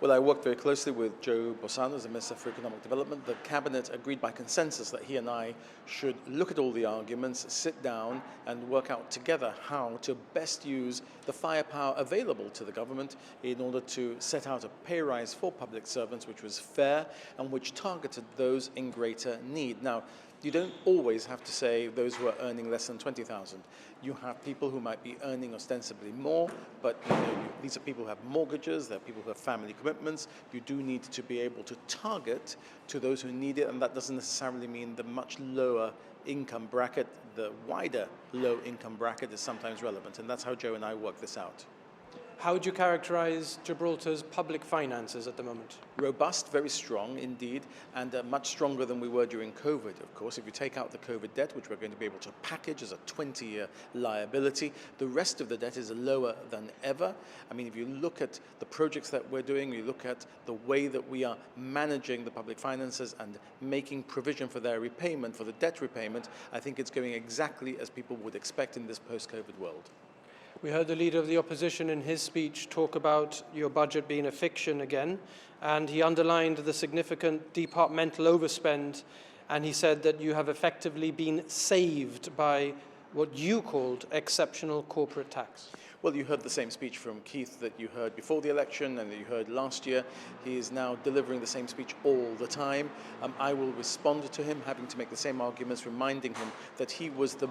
Well, I worked very closely with Joe Bossano as the Minister for Economic Development. The Cabinet agreed by consensus that he and I should look at all the arguments, sit down and work out together how to best use the firepower available to the government in order to set out a pay rise for public servants which was fair and which targeted those in greater need. Now, you don't always have to say those who are earning less than 20,000. You have people who might be earning ostensibly more, but these are people who have mortgages, they're people who have family commitments. You do need to be able to target to those who need it, and that doesn't necessarily mean the much lower income bracket. The wider low income bracket is sometimes relevant, and that's how Joe and I work this out. How would you characterize Gibraltar's public finances at the moment? Robust, very strong indeed, and much stronger than we were during COVID, of course. If you take out the COVID debt, which we're going to be able to package as a 20-year liability, the rest of the debt is lower than ever. I mean, if you look at the projects that we're doing, you look at the way that we are managing the public finances and making provision for their repayment, for the debt repayment, I think it's going exactly as people would expect in this post-COVID world. We heard the Leader of the Opposition in his speech talk about your budget being a fiction again, and he underlined the significant departmental overspend, and he said that you have effectively been saved by what you called exceptional corporate tax. Well, you heard the same speech from Keith that you heard before the election and that you heard last year. He is now delivering the same speech all the time. I will respond to him, having to make the same arguments, reminding him that he was the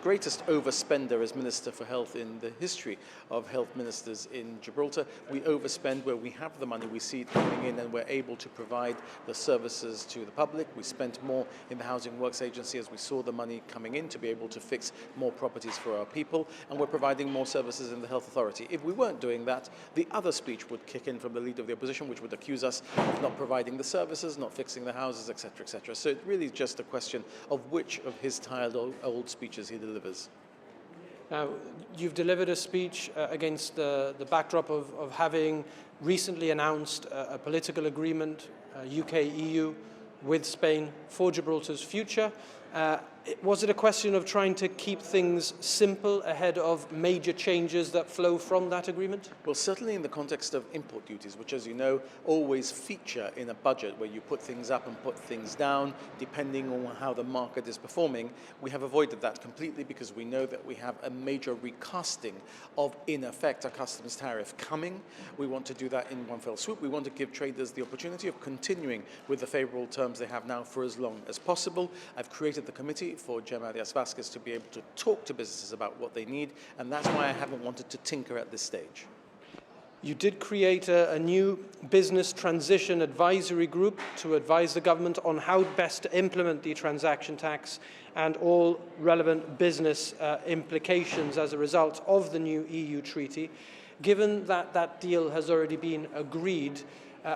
greatest overspender as Minister for Health in the history of health ministers in Gibraltar. We overspend where we have the money, we see it coming in, and we're able to provide the services to the public. We spent more in the Housing Works Agency as we saw the money coming in to be able to fix more properties for our people, and we're providing more services in the Health Authority. If we weren't doing that, the other speech would kick in from the Leader of the Opposition, which would accuse us of not providing the services, not fixing the houses, etc., etc. So it really is just a question of which of his tired old speeches he delivers. Now, you've delivered a speech against the backdrop of having recently announced a political agreement, UK-EU, with Spain for Gibraltar's future. Was it a question of trying to keep things simple ahead of major changes that flow from that agreement? Well, certainly in the context of import duties, which, as you know, always feature in a budget where you put things up and put things down, depending on how the market is performing, we have avoided that completely because we know that we have a major recasting of, in effect, a customs tariff coming. We want to do that in one fell swoop. We want to give traders the opportunity of continuing with the favourable terms they have now for as long as possible. I've created the committee for Gemma, Arias, Vasquez to be able to talk to businesses about what they need, and that's why I haven't wanted to tinker at this stage. You did create a new business transition advisory group to advise the government on how best to implement the transaction tax and all relevant business implications as a result of the new EU treaty. Given that that deal has already been agreed,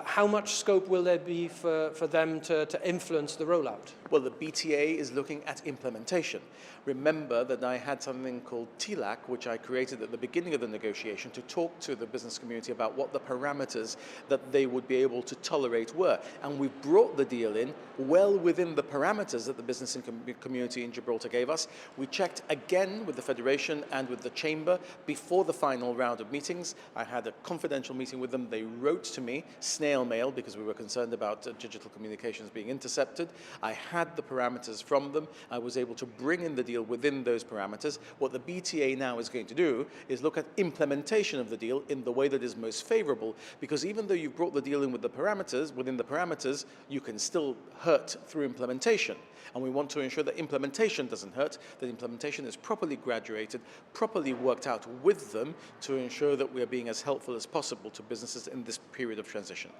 how much scope will there be for them to influence the rollout? Well, the BTA is looking at implementation. Remember that I had something called TLAC, which I created at the beginning of the negotiation to talk to the business community about what the parameters that they would be able to tolerate were. And we brought the deal in well within the parameters that the business community in Gibraltar gave us. We checked again with the Federation and with the Chamber before the final round of meetings. I had a confidential meeting with them. They wrote to me, snail mail, because we were concerned about digital communications being intercepted. I had the parameters from them. I was able to bring in the deal within those parameters. What the BTA now is going to do is look at implementation of the deal in the way that is most favorable, because even though you've brought the deal in with the parameters, within the parameters, you can still hurt through implementation. And we want to ensure that implementation doesn't hurt, that implementation is properly graduated, properly worked out with them to ensure that we are being as helpful as possible to businesses in this period of transition.